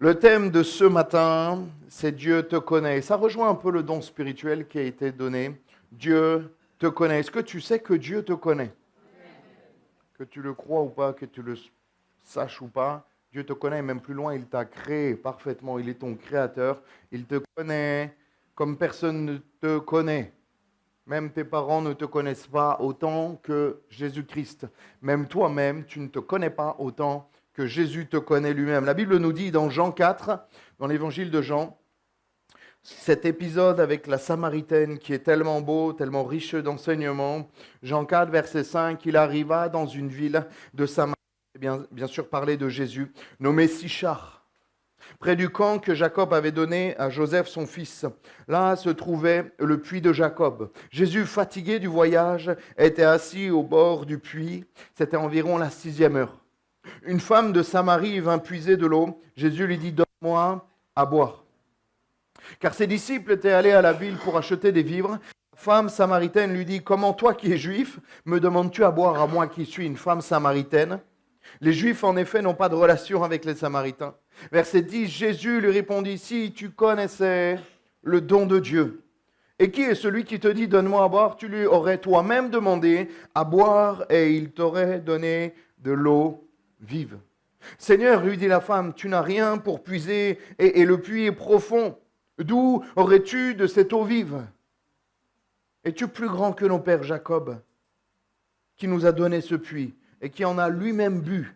Le thème de ce matin, c'est Dieu te connaît. Ça rejoint un peu le don spirituel qui a été donné. Dieu te connaît. Est-ce que tu sais que Dieu te connaît? Que tu le crois ou pas, que tu le saches ou pas, Dieu te connaît. Même plus loin, il t'a créé parfaitement. Il est ton créateur. Il te connaît comme personne ne te connaît. Même tes parents ne te connaissent pas autant que Jésus-Christ. Même toi-même, tu ne te connais pas autant que Jésus te connaît lui-même. La Bible nous dit dans Jean 4, dans l'évangile de Jean, cet épisode avec la Samaritaine qui est tellement beau, tellement riche d'enseignements. Jean 4, verset 5, il arriva dans une ville de Samarie, bien sûr parler de Jésus, nommé Sichar, près du camp que Jacob avait donné à Joseph son fils. Là se trouvait le puits de Jacob. Jésus, fatigué du voyage, était assis au bord du puits. C'était environ la 6e heure. Une femme de Samarie vint puiser de l'eau. Jésus lui dit, donne-moi à boire. Car ses disciples étaient allés à la ville pour acheter des vivres. La femme samaritaine lui dit, comment toi qui es juif, me demandes-tu à boire à moi qui suis une femme samaritaine? Les Juifs, en effet, n'ont pas de relation avec les Samaritains. Verset 10, Jésus lui répondit, si tu connaissais le don de Dieu, et qui est celui qui te dit, donne-moi à boire, tu lui aurais toi-même demandé à boire et il t'aurait donné de l'eau vive. Seigneur, lui dit la femme, tu n'as rien pour puiser et le puits est profond. D'où aurais-tu de cette eau vive? Es-tu plus grand que nos pères Jacob, qui nous a donné ce puits et qui en a lui-même bu,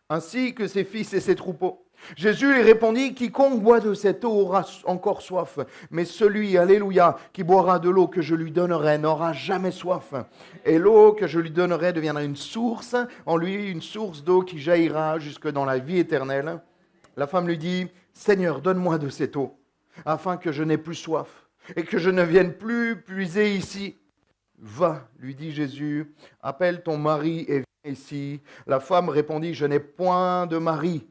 ainsi que ses fils et ses troupeaux? Jésus lui répondit, quiconque boit de cette eau aura encore soif, mais celui, alléluia, qui boira de l'eau que je lui donnerai n'aura jamais soif. Et l'eau que je lui donnerai deviendra une source, en lui une source d'eau qui jaillira jusque dans la vie éternelle. La femme lui dit, Seigneur, donne-moi de cette eau, afin que je n'ai plus soif, et que je ne vienne plus puiser ici. Va, lui dit Jésus, appelle ton mari et viens ici. La femme répondit, je n'ai point de mari.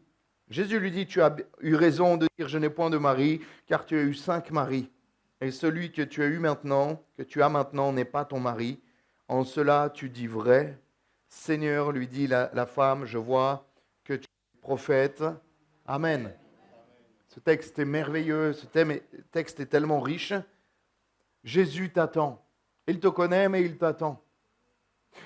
Jésus lui dit, tu as eu raison de dire, je n'ai point de mari, car tu as eu 5 maris. Et celui que tu as maintenant, n'est pas ton mari. En cela, tu dis vrai. Seigneur, lui dit la femme, je vois que tu es prophète. Amen. Ce texte est merveilleux, ce texte est tellement riche. Jésus t'attend. Il te connaît, mais il t'attend.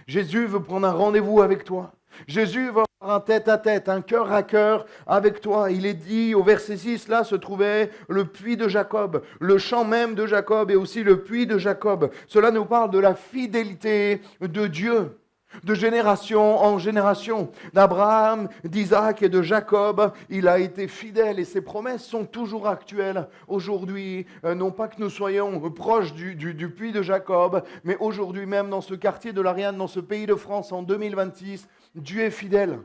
Jésus veut prendre un rendez-vous avec toi. Jésus veut avoir un tête-à-tête, un cœur à cœur avec toi. Il est dit au verset 6, là se trouvait le puits de Jacob, le champ même de Jacob et aussi le puits de Jacob. Cela nous parle de la fidélité de Dieu. De génération en génération, d'Abraham, d'Isaac et de Jacob, il a été fidèle et ses promesses sont toujours actuelles aujourd'hui. Non pas que nous soyons proches du puits de Jacob, mais aujourd'hui même dans ce quartier de l'Ariane, dans ce pays de France en 2026, Dieu est fidèle.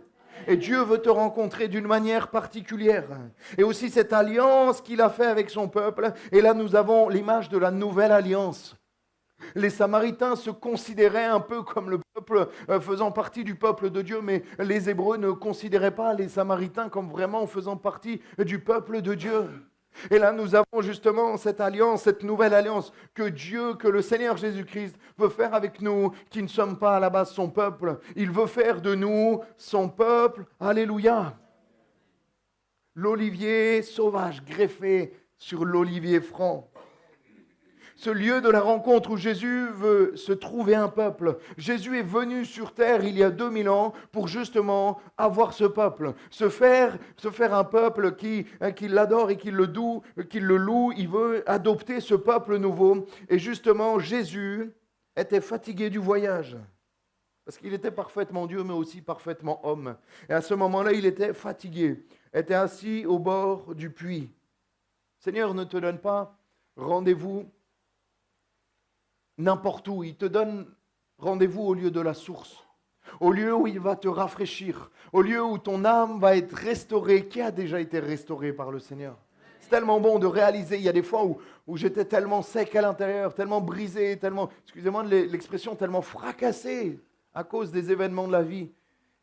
Et Dieu veut te rencontrer d'une manière particulière. Et aussi cette alliance qu'il a fait avec son peuple. Et là nous avons l'image de la nouvelle alliance. Les Samaritains se considéraient un peu comme le peuple faisant partie du peuple de Dieu, mais les Hébreux ne considéraient pas les Samaritains comme vraiment faisant partie du peuple de Dieu. Et là, nous avons justement cette alliance, cette nouvelle alliance que Dieu, que le Seigneur Jésus-Christ veut faire avec nous, qui ne sommes pas à la base son peuple. Il veut faire de nous son peuple. Alléluia. L'olivier sauvage greffé sur l'olivier franc. Ce lieu de la rencontre où Jésus veut se trouver un peuple. Jésus est venu sur terre il y a 2000 ans pour justement avoir ce peuple. Se faire un peuple qui l'adore et qui le loue. Il veut adopter ce peuple nouveau. Et justement, Jésus était fatigué du voyage. Parce qu'il était parfaitement Dieu, mais aussi parfaitement homme. Et à ce moment-là, il était fatigué. Était assis au bord du puits. Seigneur ne te donne pas rendez-vous n'importe où, il te donne rendez-vous au lieu de la source, au lieu où il va te rafraîchir, au lieu où ton âme va être restaurée, qui a déjà été restaurée par le Seigneur. C'est tellement bon de réaliser, il y a des fois où j'étais tellement sec à l'intérieur, tellement brisé, tellement, excusez-moi de l'expression, tellement fracassé à cause des événements de la vie.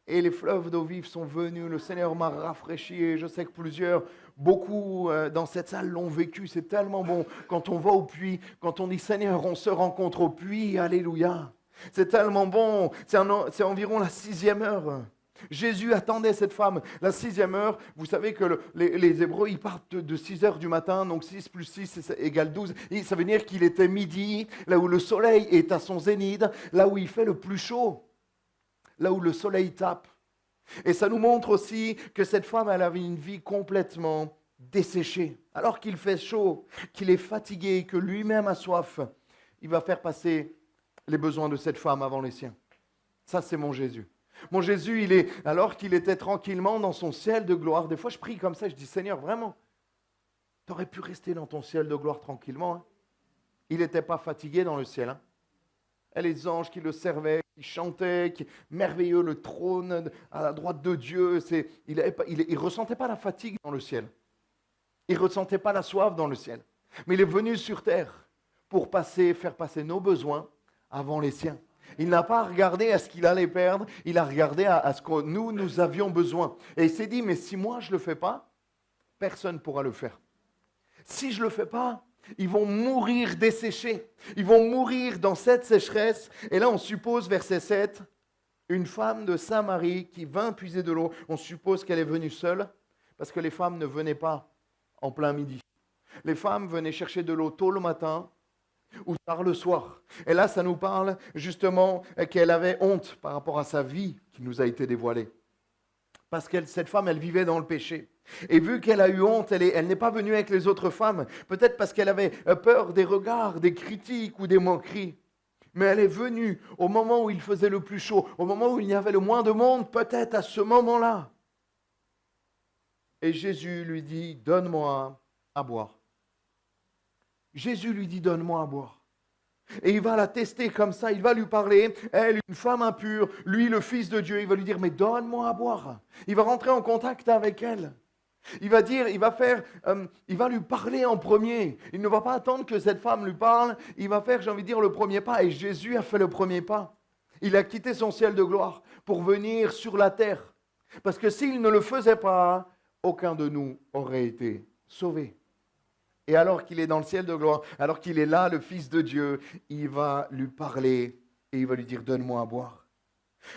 Et les fleuves d'eau vive sont venus, le Seigneur m'a rafraîchi et je sais que beaucoup dans cette salle l'ont vécu. C'est tellement bon quand on va au puits, quand on dit Seigneur, on se rencontre au puits, alléluia. C'est tellement bon, c'est environ la 6e heure. Jésus attendait cette femme. La 6e heure, vous savez que les Hébreux, ils partent de 6 heures du matin, donc 6 plus 6 égale 12. Et ça veut dire qu'il était midi, là où le soleil est à son zénith, là où il fait le plus chaud, là où le soleil tape. Et ça nous montre aussi que cette femme, elle avait une vie complètement desséchée. Alors qu'il fait chaud, qu'il est fatigué, que lui-même a soif, il va faire passer les besoins de cette femme avant les siens. Ça, c'est mon Jésus. Mon Jésus, alors qu'il était tranquillement dans son ciel de gloire, des fois je prie comme ça, je dis, Seigneur, vraiment, tu aurais pu rester dans ton ciel de gloire tranquillement. Hein. Il n'était pas fatigué dans le ciel. Hein. Et les anges qui le servaient, qui chantaient, merveilleux, le trône à la droite de Dieu. Il ne ressentait pas la fatigue dans le ciel. Il ne ressentait pas la soif dans le ciel. Mais il est venu sur terre pour faire passer nos besoins avant les siens. Il n'a pas regardé à ce qu'il allait perdre, il a regardé à ce que nous avions besoin. Et il s'est dit, mais si moi je ne le fais pas, personne ne pourra le faire. Si je ne le fais pas, ils vont mourir desséchés. Ils vont mourir dans cette sécheresse. Et là, on suppose, verset 7, une femme de Samarie qui vint puiser de l'eau. On suppose qu'elle est venue seule, parce que les femmes ne venaient pas en plein midi. Les femmes venaient chercher de l'eau tôt le matin ou tard le soir. Et là, ça nous parle justement qu'elle avait honte par rapport à sa vie qui nous a été dévoilée. Parce que cette femme, elle vivait dans le péché. Et vu qu'elle a eu honte, elle n'est pas venue avec les autres femmes, peut-être parce qu'elle avait peur des regards, des critiques ou des moqueries. Mais elle est venue au moment où il faisait le plus chaud, au moment où il y avait le moins de monde, peut-être à ce moment-là. Et Jésus lui dit, donne-moi à boire. Jésus lui dit, donne-moi à boire. Et il va la tester comme ça, il va lui parler, elle, une femme impure, lui, le Fils de Dieu, il va lui dire, mais donne-moi à boire. Il va rentrer en contact avec elle. Il va lui parler en premier. Il ne va pas attendre que cette femme lui parle, il va faire, le premier pas. Et Jésus a fait le premier pas. Il a quitté son ciel de gloire pour venir sur la terre. Parce que s'il ne le faisait pas, aucun de nous aurait été sauvé. Et alors qu'il est dans le ciel de gloire, alors qu'il est là, le Fils de Dieu, il va lui parler et il va lui dire, donne-moi à boire.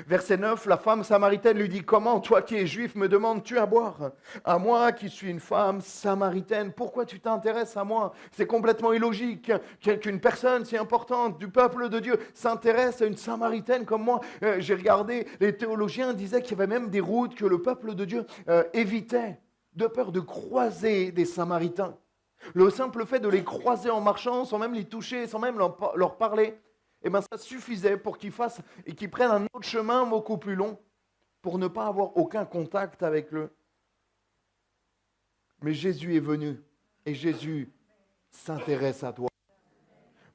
Verset 9, la femme samaritaine lui dit, comment, toi qui es juif, me demandes-tu à boire? À moi qui suis une femme samaritaine, pourquoi tu t'intéresses à moi? C'est complètement illogique qu'une personne si importante du peuple de Dieu s'intéresse à une samaritaine comme moi. J'ai regardé, les théologiens disaient qu'il y avait même des routes que le peuple de Dieu évitait de peur de croiser des samaritains. Le simple fait de les croiser en marchant, sans même les toucher, sans même leur parler, eh bien, ça suffisait pour qu'ils fassent et qu'ils prennent un autre chemin beaucoup plus long pour ne pas avoir aucun contact avec eux. Mais Jésus est venu et Jésus s'intéresse à toi.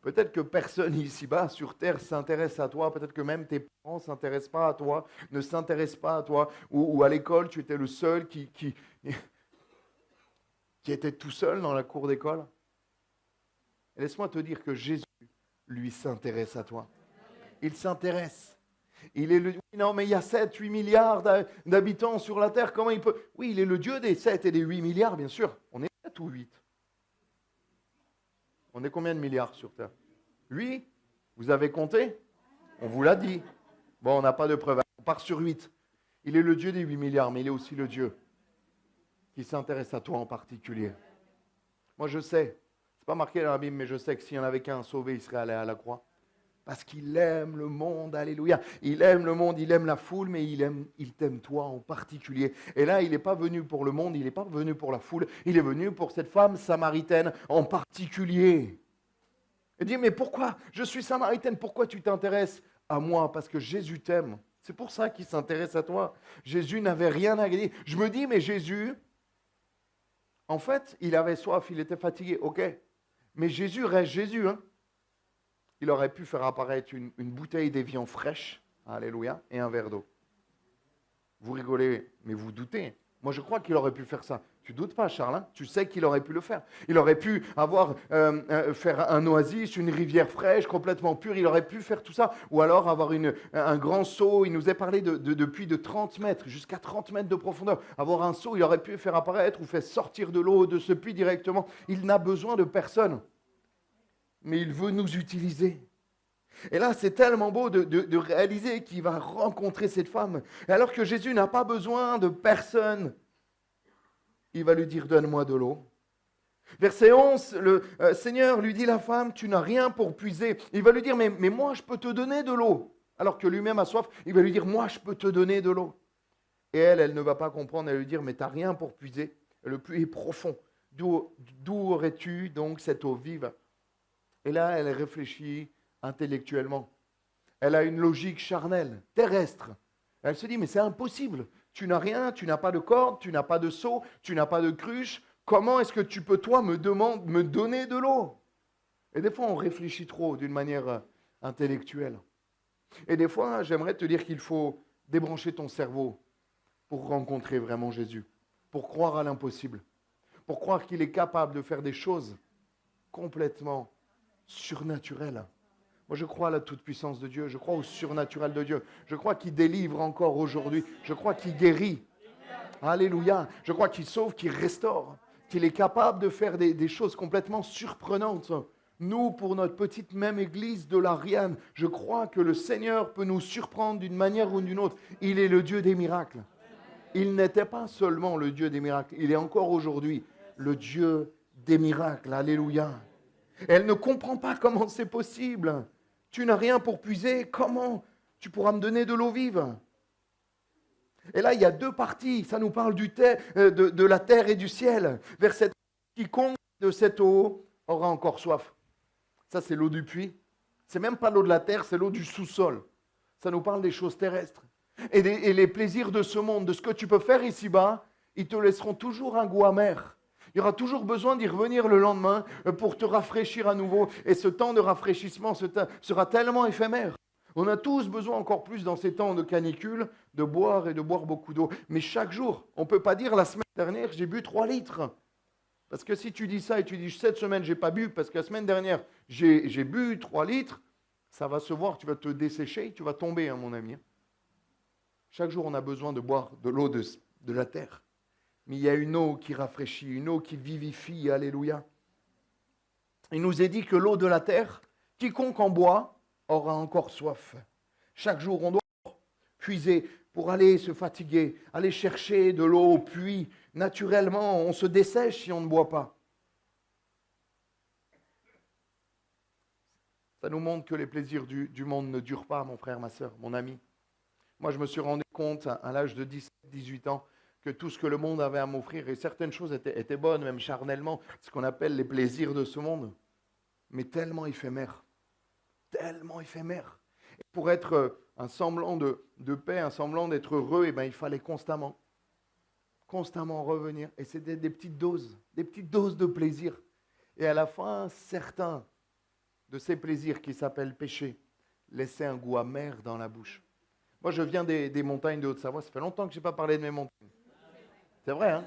Peut-être que personne ici-bas sur terre s'intéresse à toi, peut-être que même tes parents ne s'intéressent pas à toi, ne s'intéressent pas à toi, ou à l'école tu étais le seul qui était tout seul dans la cour d'école. Et laisse-moi te dire que Jésus, lui, s'intéresse à toi. Il s'intéresse. Non, mais il y a 7-8 milliards d'habitants sur la terre, comment il peut... Oui, il est le Dieu des 7 et des 8 milliards, bien sûr. On est 7 ou 8? On est combien de milliards sur terre? 8? Vous avez compté? On vous l'a dit. Bon, on n'a pas de preuves. On part sur 8. Il est le Dieu des 8 milliards, mais il est aussi le Dieu qui s'intéresse à toi en particulier. Moi, je sais, c'est pas marqué dans la Bible, mais je sais que s'il n'y en avait qu'un sauvé, il serait allé à la croix. Parce qu'il aime le monde, alléluia. Il aime le monde, il aime la foule, mais il t'aime toi en particulier. Et là, il n'est pas venu pour le monde, il n'est pas venu pour la foule, il est venu pour cette femme samaritaine en particulier. Il dit, mais pourquoi? Je suis samaritaine, pourquoi tu t'intéresses à moi? Parce que Jésus t'aime. C'est pour ça qu'il s'intéresse à toi. Jésus n'avait rien à gagner. Je me dis, mais Jésus, en fait, il avait soif, il était fatigué, ok. Mais Jésus reste Jésus, hein. Il aurait pu faire apparaître une bouteille d'évian fraîche, alléluia, et un verre d'eau. Vous rigolez, mais vous doutez. Moi, je crois qu'il aurait pu faire ça. Tu doutes pas, Charles, hein? Tu sais qu'il aurait pu le faire. Il aurait pu faire un oasis, une rivière fraîche, complètement pure. Il aurait pu faire tout ça. Ou alors avoir un grand seau. Il nous a parlé de puits de 30 mètres, jusqu'à 30 mètres de profondeur. Avoir un seau, il aurait pu faire apparaître ou faire sortir de l'eau de ce puits directement. Il n'a besoin de personne. Mais il veut nous utiliser. Et là, c'est tellement beau de réaliser qu'il va rencontrer cette femme. Et alors que Jésus n'a pas besoin de personne, il va lui dire, donne-moi de l'eau. Verset 11, le Seigneur lui dit la femme, tu n'as rien pour puiser. Il va lui dire, mais moi je peux te donner de l'eau. Alors que lui-même a soif, il va lui dire, moi je peux te donner de l'eau. Et elle ne va pas comprendre, elle va lui dire, mais tu n'as rien pour puiser. Le puits est profond. D'où aurais-tu donc cette eau vive? Et là, elle réfléchit intellectuellement. Elle a une logique charnelle, terrestre. Elle se dit, mais c'est impossible. Tu n'as rien, tu n'as pas de corde, tu n'as pas de seau, tu n'as pas de cruche. Comment est-ce que tu peux, toi, me donner de l'eau? Et des fois, on réfléchit trop d'une manière intellectuelle. Et des fois, j'aimerais te dire qu'il faut débrancher ton cerveau pour rencontrer vraiment Jésus, pour croire à l'impossible, pour croire qu'il est capable de faire des choses complètement surnaturelles. Moi, je crois à la toute-puissance de Dieu, je crois au surnaturel de Dieu, je crois qu'il délivre encore aujourd'hui, je crois qu'il guérit. Alléluia, je crois qu'il sauve, qu'il restaure, qu'il est capable de faire des choses complètement surprenantes. Nous, pour notre petite même église de l'Ariane, je crois que le Seigneur peut nous surprendre d'une manière ou d'une autre. Il est le Dieu des miracles. Il n'était pas seulement le Dieu des miracles, il est encore aujourd'hui le Dieu des miracles. Alléluia. Elle ne comprend pas comment c'est possible. Tu n'as rien pour puiser, comment tu pourras me donner de l'eau vive? Et là, il y a deux parties. Ça nous parle de la terre et du ciel. Verset quiconque de cette eau aura encore soif. Ça, c'est l'eau du puits. C'est même pas l'eau de la terre, c'est l'eau du sous-sol. Ça nous parle des choses terrestres. Et les plaisirs de ce monde, de ce que tu peux faire ici-bas, ils te laisseront toujours un goût amer. Il y aura toujours besoin d'y revenir le lendemain pour te rafraîchir à nouveau. Et ce temps de rafraîchissement sera tellement éphémère. On a tous besoin encore plus dans ces temps de canicule de boire et de boire beaucoup d'eau. Mais chaque jour, on ne peut pas dire la semaine dernière, j'ai bu 3 litres. Parce que si tu dis ça et tu dis cette semaine, je n'ai pas bu parce que la semaine dernière, j'ai bu 3 litres, ça va se voir, tu vas te dessécher, tu vas tomber, hein, mon ami. Chaque jour, on a besoin de boire de l'eau de la terre. Mais il y a une eau qui rafraîchit, une eau qui vivifie, alléluia. Il nous est dit que l'eau de la terre, quiconque en boit, aura encore soif. Chaque jour, on doit puiser pour aller se fatiguer, aller chercher de l'eau au puits. Naturellement, on se dessèche si on ne boit pas. Ça nous montre que les plaisirs du monde ne durent pas, mon frère, ma soeur, mon ami. Moi, je me suis rendu compte à l'âge de 17-18 ans que tout ce que le monde avait à m'offrir, et certaines choses étaient bonnes, même charnellement, ce qu'on appelle les plaisirs de ce monde, mais tellement éphémères. Tellement éphémères. Et pour être un semblant de paix, un semblant d'être heureux, eh ben, il fallait constamment revenir. Et c'était des petites doses de plaisir. Et à la fin, certains de ces plaisirs qui s'appellent péché laissaient un goût amer dans la bouche. Moi, je viens des montagnes de Haute-Savoie. Ça fait longtemps que je n'ai pas parlé de mes montagnes. C'est vrai, hein?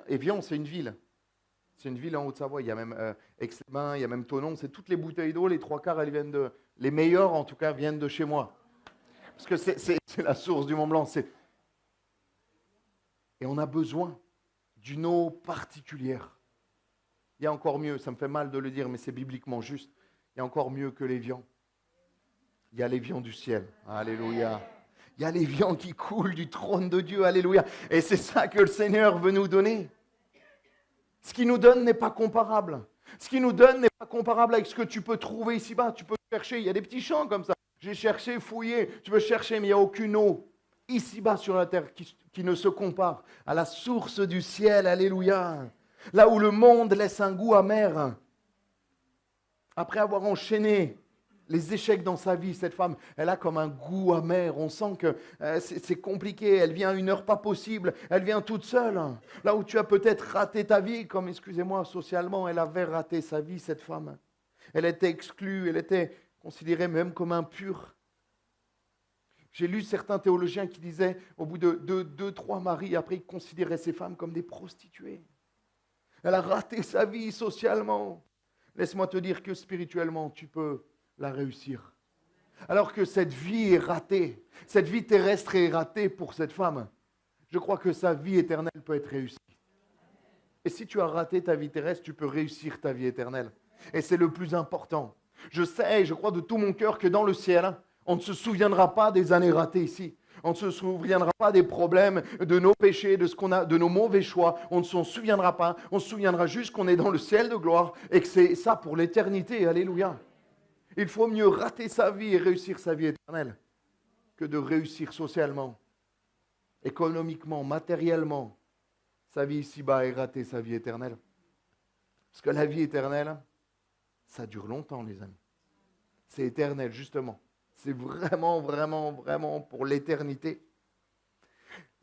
Évian, c'est une ville. C'est une ville en Haute-Savoie. Il y a même Aix-les-Bains, il y a même Thonon. C'est toutes les bouteilles d'eau, les 3/4, elles viennent les meilleures, en tout cas, viennent de chez moi. Parce que c'est la source du Mont Blanc. Et on a besoin d'une eau particulière. Il y a encore mieux, ça me fait mal de le dire, mais c'est bibliquement juste. Il y a encore mieux que l'évian. Il y a l'évian du ciel. Alléluia. Il y a l'évian qui coule du trône de Dieu. Alléluia. Et c'est ça que le Seigneur veut nous donner. Ce qu'il nous donne n'est pas comparable. Ce qu'il nous donne n'est pas comparable avec ce que tu peux trouver ici-bas. Tu peux chercher. Il y a des petits champs comme ça. J'ai cherché, fouillé. Tu peux chercher, mais il n'y a aucune eau ici-bas sur la terre qui ne se compare à la source du ciel. Alléluia. Là où le monde laisse un goût amer. Après avoir enchaîné les échecs dans sa vie, cette femme, elle a comme un goût amer. On sent que c'est compliqué. Elle vient à une heure pas possible. Elle vient toute seule. Là où tu as peut-être raté ta vie, comme, excusez-moi, socialement, elle avait raté sa vie, cette femme. Elle était exclue. Elle était considérée même comme impure. J'ai lu certains théologiens qui disaient, au bout de 2-3 maris, après, ils considéraient ces femmes comme des prostituées. Elle a raté sa vie socialement. Laisse-moi te dire que spirituellement, tu peux la réussir. Alors que cette vie est ratée, cette vie terrestre est ratée pour cette femme, je crois que sa vie éternelle peut être réussie. Et si tu as raté ta vie terrestre, tu peux réussir ta vie éternelle. Et c'est le plus important. Je sais et je crois de tout mon cœur que dans le ciel, on ne se souviendra pas des années ratées ici. On ne se souviendra pas des problèmes, de nos péchés, de ce qu'on a, de nos mauvais choix. On ne s'en souviendra pas. On se souviendra juste qu'on est dans le ciel de gloire et que c'est ça pour l'éternité. Alléluia. Il faut mieux rater sa vie et réussir sa vie éternelle que de réussir socialement, économiquement, matériellement, sa vie ici-bas et rater sa vie éternelle. Parce que la vie éternelle, ça dure longtemps, les amis. C'est éternel, justement. C'est vraiment, vraiment, vraiment pour l'éternité.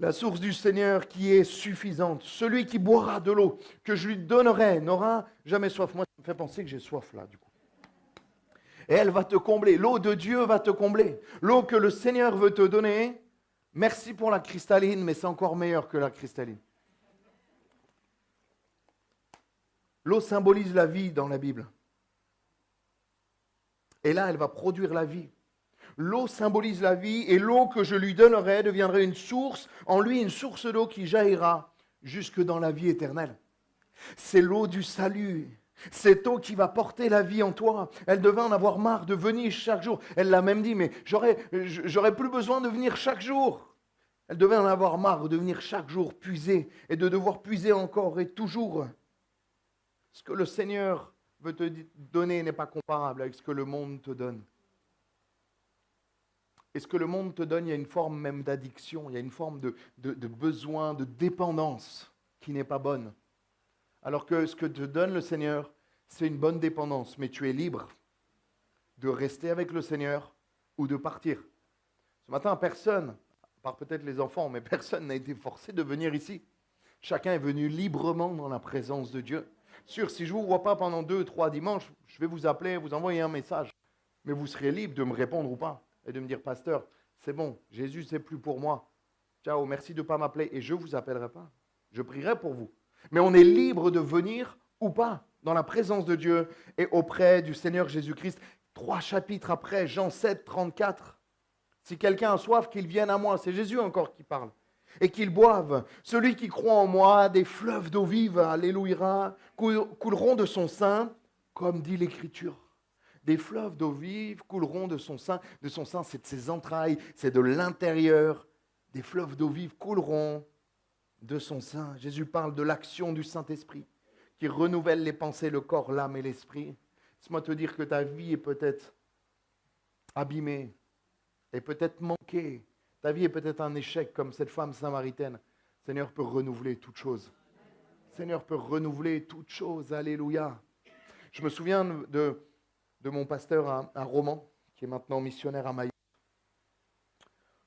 La source du Seigneur qui est suffisante. Celui qui boira de l'eau que je lui donnerai n'aura jamais soif. Moi, ça me fait penser que j'ai soif là, du coup. Et elle va te combler. L'eau de Dieu va te combler. L'eau que le Seigneur veut te donner. Merci pour la cristalline, mais c'est encore meilleur que la cristalline. L'eau symbolise la vie dans la Bible. Et là, elle va produire la vie. L'eau symbolise la vie et l'eau que je lui donnerai deviendra une source, en lui une source d'eau qui jaillira jusque dans la vie éternelle. C'est l'eau du salut. Cette eau qui va porter la vie en toi. Elle devait en avoir marre de venir chaque jour. Elle l'a même dit, mais j'aurais plus besoin de venir chaque jour. Elle devait en avoir marre de venir chaque jour puiser et de devoir puiser encore et toujours. Ce que le Seigneur veut te donner n'est pas comparable avec ce que le monde te donne. Et ce que le monde te donne, il y a une forme même d'addiction, il y a une forme de besoin, de dépendance qui n'est pas bonne. Alors que ce que te donne le Seigneur, c'est une bonne dépendance, mais tu es libre de rester avec le Seigneur ou de partir. Ce matin, personne, à part peut-être les enfants, mais personne n'a été forcé de venir ici. Chacun est venu librement dans la présence de Dieu. Sûr, si je ne vous vois pas pendant 2 ou 3 dimanches, je vais vous appeler, vous envoyer un message. Mais vous serez libre de me répondre ou pas. Et de me dire, pasteur, c'est bon, Jésus, c'est plus pour moi. Ciao, merci de ne pas m'appeler. Et je ne vous appellerai pas. Je prierai pour vous. Mais on est libre de venir ou pas dans la présence de Dieu et auprès du Seigneur Jésus-Christ. 3 chapitres après, Jean 7, 34. Si quelqu'un a soif, qu'il vienne à moi. C'est Jésus encore qui parle. Et qu'il boive. Celui qui croit en moi, des fleuves d'eau vive, alléluia, couleront de son sein, comme dit l'Écriture. Des fleuves d'eau vive couleront de son sein. De son sein, c'est de ses entrailles, c'est de l'intérieur. Des fleuves d'eau vive couleront de son sein. Jésus parle de l'action du Saint-Esprit qui renouvelle les pensées, le corps, l'âme et l'esprit. Laisse-moi te dire que ta vie est peut-être abîmée et peut-être manquée. Ta vie est peut-être un échec comme cette femme samaritaine. Le Seigneur peut renouveler toutes choses. Le Seigneur peut renouveler toutes choses. Alléluia. Je me souviens de mon pasteur à Romans, qui est maintenant missionnaire à Mayotte.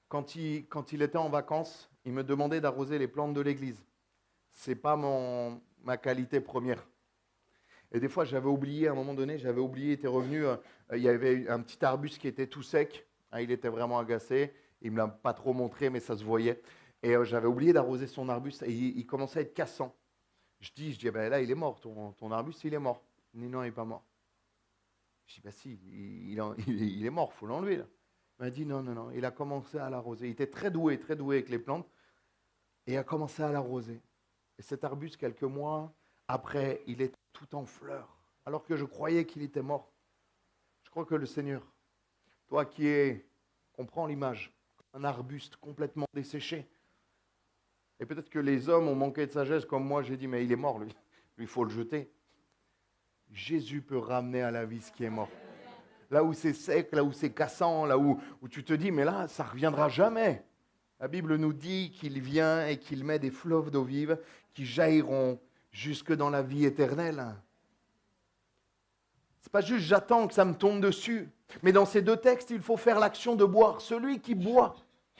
Quand il était en vacances, il me demandait d'arroser les plantes de l'église. Ce n'est pas ma qualité première. Et des fois, j'avais oublié, à un moment donné, il était revenu, il y avait un petit arbuste qui était tout sec. Il était vraiment agacé. Il ne me l'a pas trop montré, mais ça se voyait. Et j'avais oublié d'arroser son arbuste et il commençait à être cassant. Je dis ben là, il est mort, ton arbuste, il est mort. Il me dit, non, il n'est pas mort. Je dis, bah si, il est mort, il faut l'enlever là. Il m'a dit, non, il a commencé à l'arroser. Il était très doué avec les plantes. Et il a commencé à l'arroser. Et cet arbuste, quelques mois après, il est tout en fleurs. Alors que je croyais qu'il était mort. Je crois que le Seigneur, toi qui comprends l'image, un arbuste complètement desséché. Et peut-être que les hommes ont manqué de sagesse comme moi, j'ai dit, mais il est mort, lui, il faut le jeter. Jésus peut ramener à la vie ce qui est mort. Là où c'est sec, là où c'est cassant, là où tu te dis, mais là, ça ne reviendra jamais. La Bible nous dit qu'il vient et qu'il met des fleuves d'eau vive qui jailliront jusque dans la vie éternelle. Ce n'est pas juste j'attends que ça me tombe dessus. Mais dans ces 2 textes, il faut faire l'action de boire. Celui qui boit,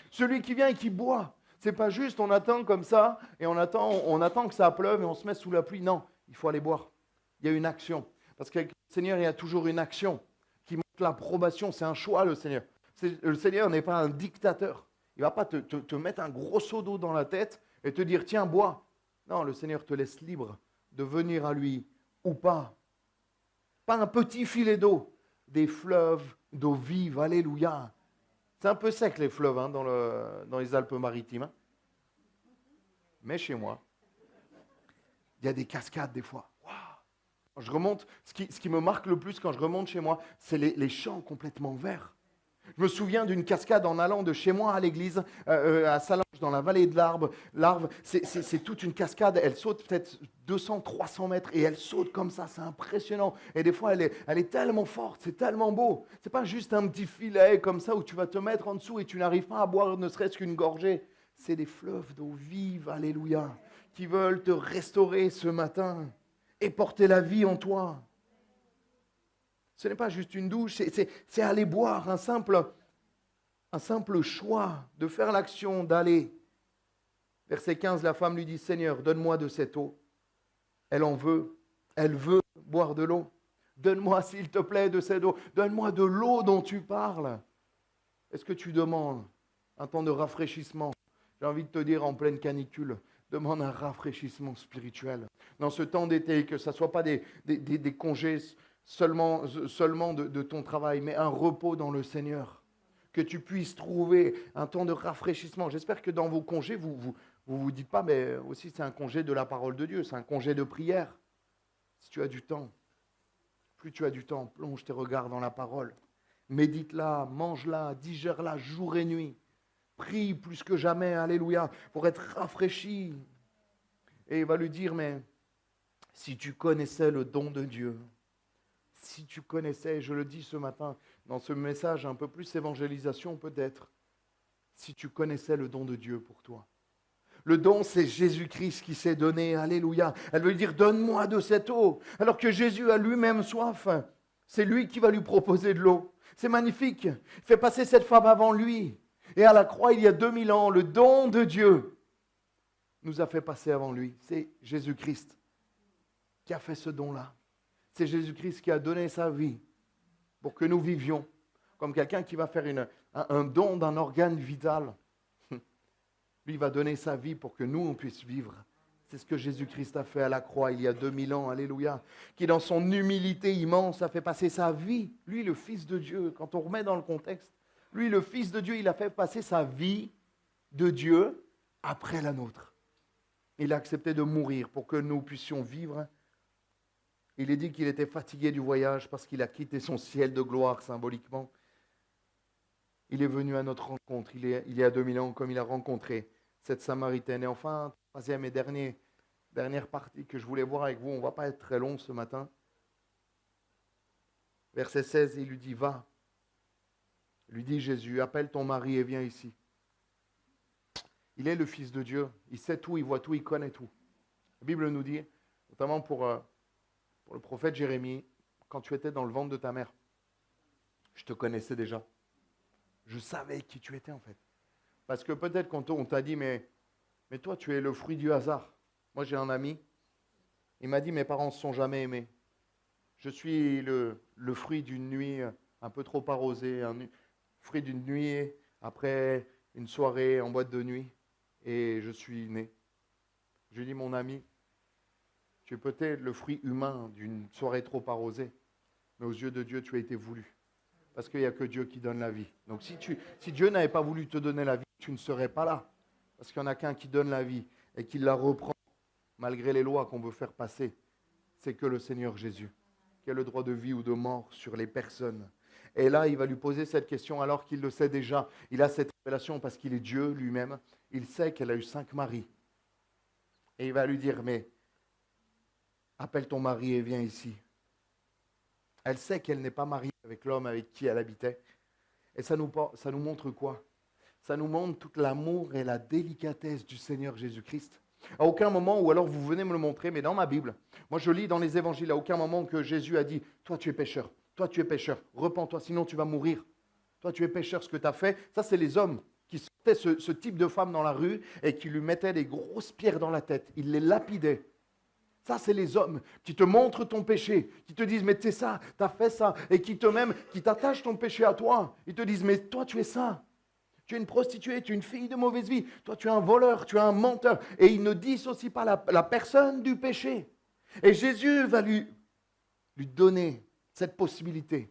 celui qui vient et qui boit. Ce n'est pas juste on attend comme ça et on attend que ça pleuve et on se met sous la pluie. Non, il faut aller boire. Il y a une action. Parce qu'avec le Seigneur, il y a toujours une action qui montre l'approbation. C'est un choix, le Seigneur. Le Seigneur n'est pas un dictateur. Il ne va pas te mettre un gros seau d'eau dans la tête et te dire, tiens, bois. Non, le Seigneur te laisse libre de venir à lui ou pas. Pas un petit filet d'eau, des fleuves d'eau vive. Alléluia. C'est un peu sec, les fleuves, hein, dans les Alpes-Maritimes. Hein. Mais chez moi, il y a des cascades des fois. Quand je remonte, ce qui me marque le plus quand je remonte chez moi, c'est les champs complètement verts. Je me souviens d'une cascade en allant de chez moi à l'église, à Salange, dans la vallée de l'Arve. C'est toute une cascade, elle saute peut-être 200, 300 mètres, et elle saute comme ça, c'est impressionnant. Et des fois, elle est tellement forte, c'est tellement beau. C'est pas juste un petit filet comme ça où tu vas te mettre en dessous et tu n'arrives pas à boire ne serait-ce qu'une gorgée. C'est des fleuves d'eau vive, alléluia, qui veulent te restaurer ce matin et porter la vie en toi. Ce n'est pas juste une douche, c'est aller boire, un simple choix de faire l'action, d'aller. Verset 15, la femme lui dit, Seigneur, donne-moi de cette eau. Elle en veut, elle veut boire de l'eau. Donne-moi, s'il te plaît, de cette eau. Donne-moi de l'eau dont tu parles. Est-ce que tu demandes un temps de rafraîchissement? J'ai envie de te dire en pleine canicule, demande un rafraîchissement spirituel. Dans ce temps d'été, que ce ne soit pas des congés seulement de ton travail, mais un repos dans le Seigneur. Que tu puisses trouver un temps de rafraîchissement. J'espère que dans vos congés, vous dites pas, mais aussi c'est un congé de la parole de Dieu, c'est un congé de prière. Si tu as du temps, plus tu as du temps, plonge tes regards dans la parole. Médite-la, mange-la, digère-la jour et nuit. Prie plus que jamais, alléluia, pour être rafraîchi. Et il va lui dire, mais si tu connaissais le don de Dieu, si tu connaissais, je le dis ce matin, dans ce message un peu plus évangélisation peut-être, si tu connaissais le don de Dieu pour toi. Le don, c'est Jésus-Christ qui s'est donné, alléluia. Elle veut dire, donne-moi de cette eau. Alors que Jésus a lui-même soif, c'est lui qui va lui proposer de l'eau. C'est magnifique. Il fait passer cette femme avant lui. Et à la croix, il y a 2000 ans, le don de Dieu nous a fait passer avant lui. C'est Jésus-Christ qui a fait ce don-là. C'est Jésus-Christ qui a donné sa vie pour que nous vivions. Comme quelqu'un qui va faire un don d'un organe vital. Lui, il va donner sa vie pour que nous, on puisse vivre. C'est ce que Jésus-Christ a fait à la croix il y a 2000 ans, alléluia. Qui, dans son humilité immense, a fait passer sa vie. Lui, le Fils de Dieu, quand on remet dans le contexte, lui, le Fils de Dieu, il a fait passer sa vie de Dieu après la nôtre. Il a accepté de mourir pour que nous puissions vivre. Il est dit qu'il était fatigué du voyage parce qu'il a quitté son ciel de gloire symboliquement. Il est venu à notre rencontre il y a 2000 ans comme il a rencontré cette Samaritaine. Et enfin, troisième et dernière partie que je voulais voir avec vous, on ne va pas être très long ce matin. Verset 16, il lui dit, va. Lui dit Jésus, appelle ton mari et viens ici. Il est le Fils de Dieu, il sait tout, il voit tout, il connaît tout. La Bible nous dit, notamment pour le prophète Jérémie, quand tu étais dans le ventre de ta mère, je te connaissais déjà. Je savais qui tu étais en fait. Parce que peut-être quand on t'a dit, mais toi tu es le fruit du hasard. Moi j'ai un ami, il m'a dit, mes parents ne se sont jamais aimés. Je suis le fruit d'une nuit un peu trop arrosée, fruit d'une nuit après une soirée en boîte de nuit, et je suis né. Je lui ai dit, mon ami, tu es peut-être le fruit humain d'une soirée trop arrosée, mais aux yeux de Dieu, tu as été voulu. Parce qu'il n'y a que Dieu qui donne la vie. Donc si Dieu n'avait pas voulu te donner la vie, tu ne serais pas là. Parce qu'il n'y en a qu'un qui donne la vie et qui la reprend, malgré les lois qu'on veut faire passer. C'est que le Seigneur Jésus, qui a le droit de vie ou de mort sur les personnes. Et là, il va lui poser cette question alors qu'il le sait déjà. Il a cette révélation parce qu'il est Dieu lui-même. Il sait qu'elle a eu 5 maris. Et il va lui dire, mais appelle ton mari et viens ici. Elle sait qu'elle n'est pas mariée avec l'homme avec qui elle habitait. Et ça nous montre quoi? Ça nous montre tout l'amour et la délicatesse du Seigneur Jésus-Christ. À aucun moment, ou alors vous venez me le montrer, mais dans ma Bible, moi je lis dans les évangiles, à aucun moment que Jésus a dit, toi tu es pécheur, repens-toi, sinon tu vas mourir. Toi tu es pécheur, ce que tu as fait. Ça c'est les hommes qui sortaient ce type de femme dans la rue et qui lui mettaient des grosses pierres dans la tête. Ils les lapidaient. Ça, c'est les hommes qui te montrent ton péché, qui te disent, mais tu es ça, tu as fait ça, et qui t'attachent ton péché à toi. Ils te disent, mais toi, tu es ça. Tu es une prostituée, tu es une fille de mauvaise vie. Toi, tu es un voleur, tu es un menteur. Et ils ne dissocient pas la personne du péché. Et Jésus va lui donner cette possibilité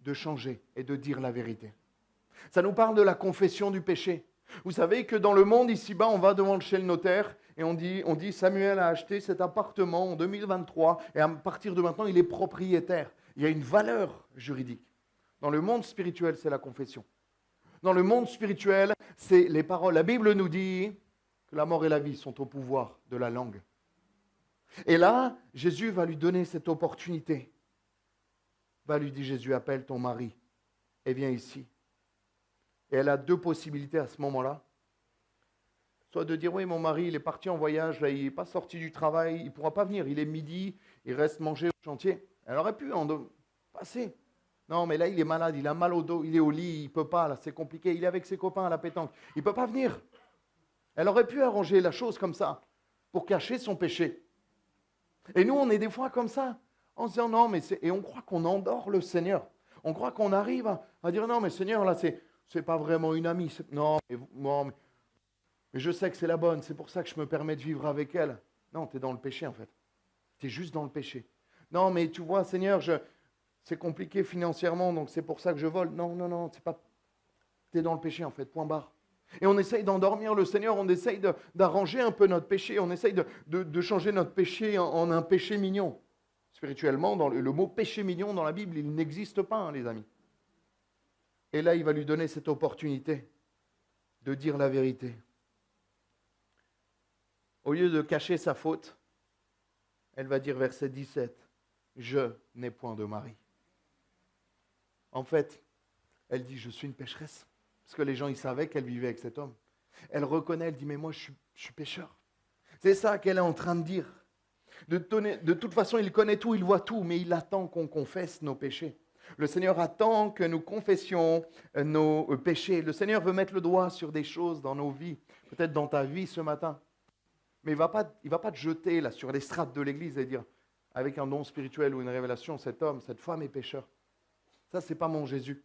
de changer et de dire la vérité. Ça nous parle de la confession du péché. Vous savez que dans le monde ici-bas, on va chez le notaire et on dit Samuel a acheté cet appartement en 2023 et à partir de maintenant, il est propriétaire. Il y a une valeur juridique. Dans le monde spirituel, c'est la confession. Dans le monde spirituel, c'est les paroles. La Bible nous dit que la mort et la vie sont au pouvoir de la langue. Et là, Jésus va lui donner cette opportunité. Va lui dire, Jésus, appelle ton mari et viens ici. Et elle a deux possibilités à ce moment-là. Soit de dire, oui, mon mari, il est parti en voyage, là, il n'est pas sorti du travail, il ne pourra pas venir, il est midi, il reste manger au chantier. Elle aurait pu en passer. Non, mais là, il est malade, il a mal au dos, il est au lit, il ne peut pas, là, c'est compliqué, il est avec ses copains à la pétanque, il ne peut pas venir. Elle aurait pu arranger la chose comme ça, pour cacher son péché. Et nous, on est des fois comme ça, en se disant, non, mais et on croit qu'on endort le Seigneur. On croit qu'on arrive à dire, non, mais Seigneur, là, c'est pas vraiment une amie. Non, mais je sais que c'est la bonne, c'est pour ça que je me permets de vivre avec elle. Non, tu es dans le péché, en fait. Tu es juste dans le péché. Non, mais tu vois, Seigneur, c'est compliqué financièrement, donc c'est pour ça que je vole. Non, c'est pas. Tu es dans le péché, en fait, point barre. Et on essaye d'endormir le Seigneur, on essaye d'arranger un peu notre péché, on essaye de changer notre péché en un péché mignon. Spirituellement, le mot péché mignon dans la Bible, il n'existe pas, hein, les amis. Et là, il va lui donner cette opportunité de dire la vérité. Au lieu de cacher sa faute, elle va dire verset 17, « Je n'ai point de mari. » En fait, elle dit, « Je suis une pécheresse. » Parce que les gens, ils savaient qu'elle vivait avec cet homme. Elle reconnaît, elle dit, « Mais moi, je suis pécheur. » C'est ça qu'elle est en train de dire. De toute façon, il connaît tout, il voit tout, mais il attend qu'on confesse nos péchés. Le Seigneur attend que nous confessions nos péchés. Le Seigneur veut mettre le doigt sur des choses dans nos vies, peut-être dans ta vie ce matin. Mais il va pas te jeter là sur les strates de l'église et dire, avec un don spirituel ou une révélation, cet homme, cette femme est pécheur. Ça, c'est pas mon Jésus.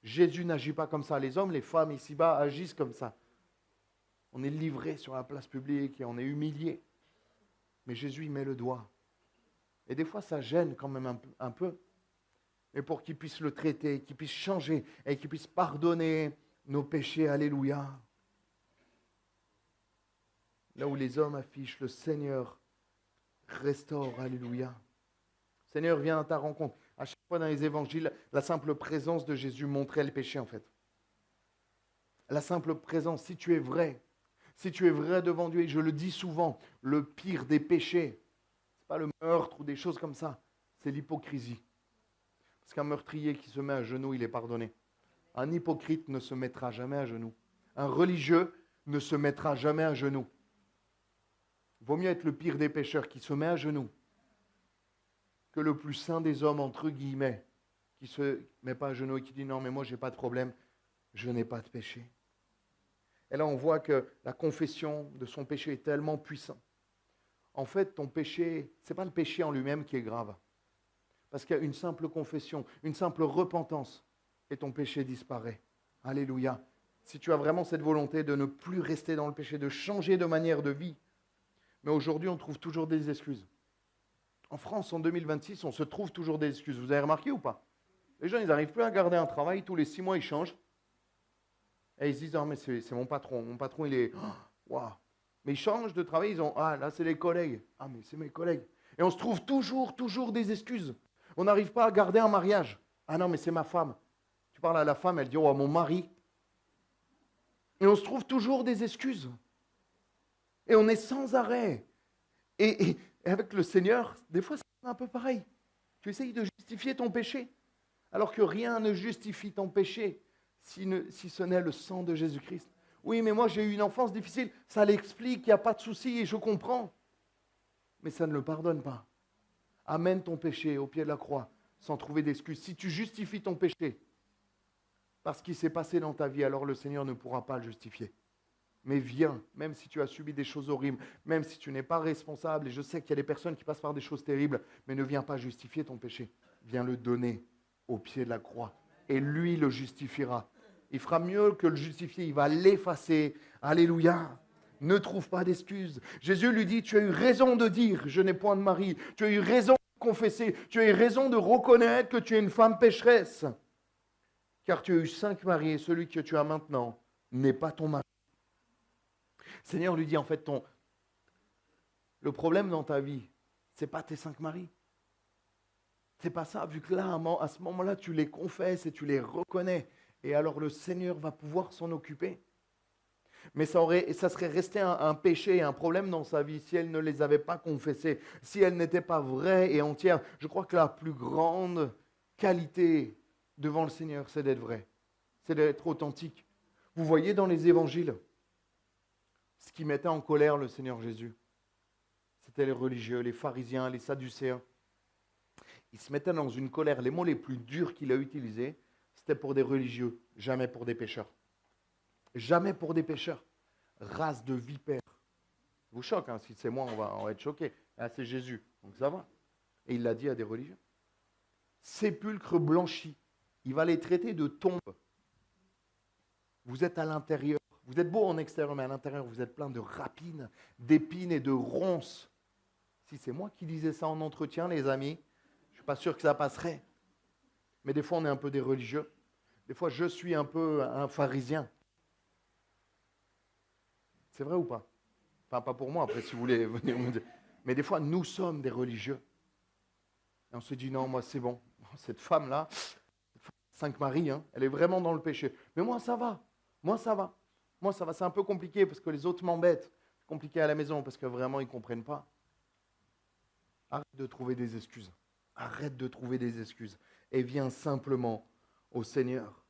Jésus n'agit pas comme ça. Les hommes, les femmes ici-bas agissent comme ça. On est livré sur la place publique et on est humilié. Mais Jésus, il met le doigt. Et des fois, ça gêne quand même un peu. Mais pour qu'il puisse le traiter, qu'il puisse changer et qu'il puisse pardonner nos péchés. Alléluia. Là où les hommes affichent le Seigneur restaure. Alléluia. Seigneur, viens à ta rencontre. À chaque fois dans les évangiles, la simple présence de Jésus montrait le péché en fait. La simple présence, si tu es vrai devant Dieu, et je le dis souvent, le pire des péchés, ce n'est pas le meurtre ou des choses comme ça, c'est l'hypocrisie. Parce qu'un meurtrier qui se met à genoux, il est pardonné. Un hypocrite ne se mettra jamais à genoux. Un religieux ne se mettra jamais à genoux. Il vaut mieux être le pire des pécheurs qui se met à genoux que le plus saint des hommes, entre guillemets, qui ne se met pas à genoux et qui dit « Non, mais moi, je n'ai pas de problème, je n'ai pas de péché. » Et là, on voit que la confession de son péché est tellement puissante. En fait, ton péché, ce n'est pas le péché en lui-même qui est grave. Parce qu'il y a une simple confession, une simple repentance, et ton péché disparaît. Alléluia. Si tu as vraiment cette volonté de ne plus rester dans le péché, de changer de manière de vie. Mais aujourd'hui, on trouve toujours des excuses. En France, en 2026, on se trouve toujours des excuses. Vous avez remarqué ou pas? Les gens, ils n'arrivent plus à garder un travail. Tous les 6 mois, ils changent. Et ils se disent, ah, mais c'est mon patron. Mon patron, il est... Waouh. Mais ils changent de travail. Ils ont, ah, là, c'est les collègues. Ah, mais c'est mes collègues. Et on se trouve toujours des excuses. On n'arrive pas à garder un mariage. Ah non, mais c'est ma femme. Tu parles à la femme, elle dit, oh, mon mari. Et on se trouve toujours des excuses. Et on est sans arrêt. Et avec le Seigneur, des fois, c'est un peu pareil. Tu essayes de justifier ton péché, alors que rien ne justifie ton péché, si ce n'est le sang de Jésus-Christ. Oui, mais moi, j'ai eu une enfance difficile. Ça l'explique, il n'y a pas de souci, et je comprends. Mais ça ne le pardonne pas. Amène ton péché au pied de la croix, sans trouver d'excuses. Si tu justifies ton péché, parce qu'il s'est passé dans ta vie, alors le Seigneur ne pourra pas le justifier. Mais viens, même si tu as subi des choses horribles, même si tu n'es pas responsable, et je sais qu'il y a des personnes qui passent par des choses terribles, mais ne viens pas justifier ton péché. Viens le donner au pied de la croix. Et lui le justifiera. Il fera mieux que le justifier, il va l'effacer. Alléluia. Ne trouve pas d'excuses. Jésus lui dit, tu as eu raison de dire, je n'ai point de mari. Tu as eu raison de confesser. Tu as eu raison de reconnaître que tu es une femme pécheresse. Car tu as eu 5 maris et celui que tu as maintenant n'est pas ton mari. Le Seigneur lui dit, en fait, Le problème dans ta vie, c'est pas tes 5 maris. C'est pas ça, vu que là, à ce moment-là, tu les confesses et tu les reconnais. Et alors le Seigneur va pouvoir s'en occuper. Mais ça serait resté un péché, un problème dans sa vie si elle ne les avait pas confessés, si elle n'était pas vraie et entière. Je crois que la plus grande qualité devant le Seigneur, c'est d'être vrai, c'est d'être authentique. Vous voyez dans les évangiles, ce qui mettait en colère le Seigneur Jésus, c'était les religieux, les pharisiens, les sadducéens. Ils se mettaient dans une colère. Les mots les plus durs qu'il a utilisés, c'était pour des religieux, jamais pour des pécheurs. Jamais pour des pécheurs. Race de vipères. Vous choque, hein, si c'est moi, on va être choqué. Ah, c'est Jésus, donc ça va. Et il l'a dit à des religieux. Sépulcre blanchi. Il va les traiter de tombes. Vous êtes à l'intérieur. Vous êtes beau en extérieur, mais à l'intérieur, vous êtes plein de rapines, d'épines et de ronces. Si c'est moi qui disais ça en entretien, les amis, je ne suis pas sûr que ça passerait. Mais des fois, on est un peu des religieux. Des fois, je suis un peu un pharisien. C'est vrai ou pas? Enfin, pas pour moi, après, si vous voulez venir me dire. Mais des fois, nous sommes des religieux. Et on se dit, non, moi, c'est bon. Cette femme-là, 5 maris, hein, elle est vraiment dans le péché. Mais moi, ça va. Moi, ça va. Moi, ça va. C'est un peu compliqué parce que les autres m'embêtent. C'est compliqué à la maison parce que vraiment, ils ne comprennent pas. Arrête de trouver des excuses. Arrête de trouver des excuses. Et viens simplement au Seigneur.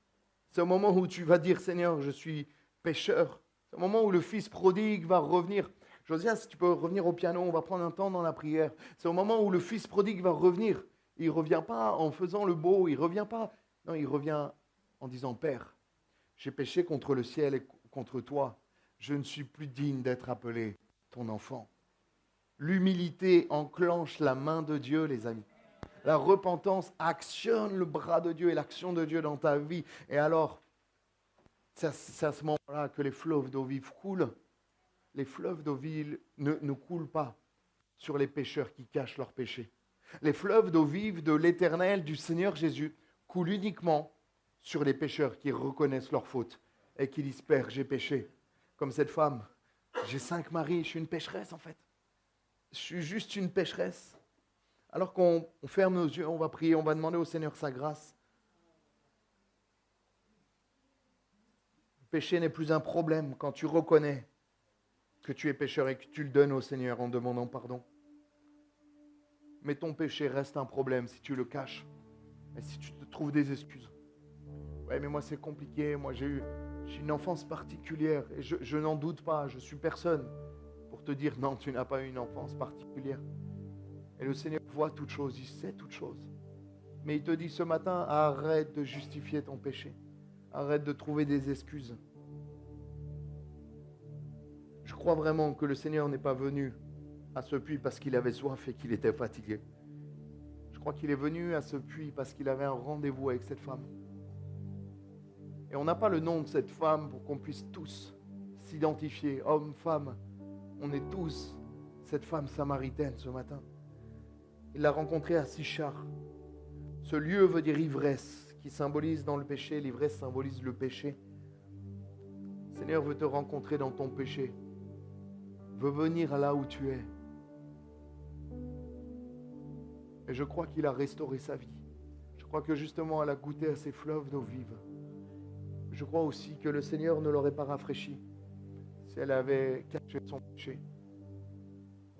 C'est au moment où tu vas dire, Seigneur, je suis pécheur. C'est au moment où le fils prodigue va revenir. Josias, si tu peux revenir au piano, on va prendre un temps dans la prière. C'est au moment où le fils prodigue va revenir. Il ne revient pas en faisant le beau, il ne revient pas. Non, il revient en disant, Père, j'ai péché contre le ciel et contre toi. Je ne suis plus digne d'être appelé ton enfant. L'humilité enclenche la main de Dieu, les amis. La repentance actionne le bras de Dieu et l'action de Dieu dans ta vie. Et alors, c'est à ce moment-là que les fleuves d'eau vive coulent. Les fleuves d'eau vive ne coulent pas sur les pécheurs qui cachent leurs péchés. Les fleuves d'eau vive de l'Éternel, du Seigneur Jésus, coulent uniquement sur les pécheurs qui reconnaissent leurs fautes et qui disent, Père, j'ai péché. Comme cette femme, j'ai 5 maris, je suis une pécheresse en fait. Je suis juste une pécheresse. Alors qu'on ferme nos yeux, on va prier, on va demander au Seigneur sa grâce. Le péché n'est plus un problème quand tu reconnais que tu es pécheur et que tu le donnes au Seigneur en demandant pardon. Mais ton péché reste un problème si tu le caches et si tu te trouves des excuses. Ouais, mais moi c'est compliqué, moi j'ai une enfance particulière et je n'en doute pas, je suis personne pour te dire non, tu n'as pas eu une enfance particulière. Et le Seigneur voit toutes choses, il sait toutes choses. Mais il te dit ce matin, arrête de justifier ton péché. Arrête de trouver des excuses. Je crois vraiment que le Seigneur n'est pas venu à ce puits parce qu'il avait soif et qu'il était fatigué. Je crois qu'il est venu à ce puits parce qu'il avait un rendez-vous avec cette femme. Et on n'a pas le nom de cette femme pour qu'on puisse tous s'identifier, hommes, femmes. On est tous cette femme samaritaine ce matin. Il l'a rencontrée à Sichar. Ce lieu veut dire ivresse, qui symbolise dans le péché. L'ivresse symbolise le péché. Le Seigneur veut te rencontrer dans ton péché. Veut venir là où tu es. Et je crois qu'il a restauré sa vie. Je crois que justement elle a goûté à ces fleuves d'eau vive. Je crois aussi que le Seigneur ne l'aurait pas rafraîchi si elle avait caché son péché.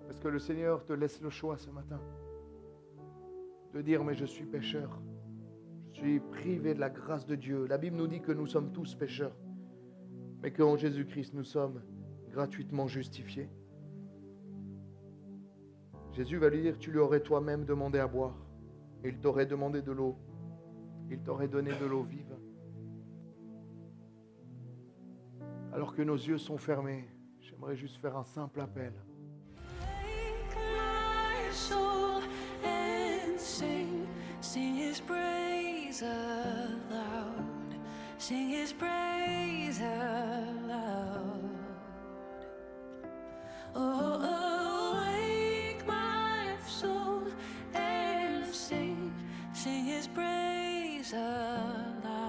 Parce que le Seigneur te laisse le choix ce matin de dire, mais je suis pécheur. Je suis privé de la grâce de Dieu. La Bible nous dit que nous sommes tous pécheurs, mais qu'en Jésus-Christ, nous sommes gratuitement justifiés. Jésus va lui dire, tu lui aurais toi-même demandé à boire. Et il t'aurait demandé de l'eau. Il t'aurait donné de l'eau vive. Alors que nos yeux sont fermés, j'aimerais juste faire un simple appel. Sing his praise aloud. Sing his praise aloud. Oh, awake my soul and sing his praise aloud.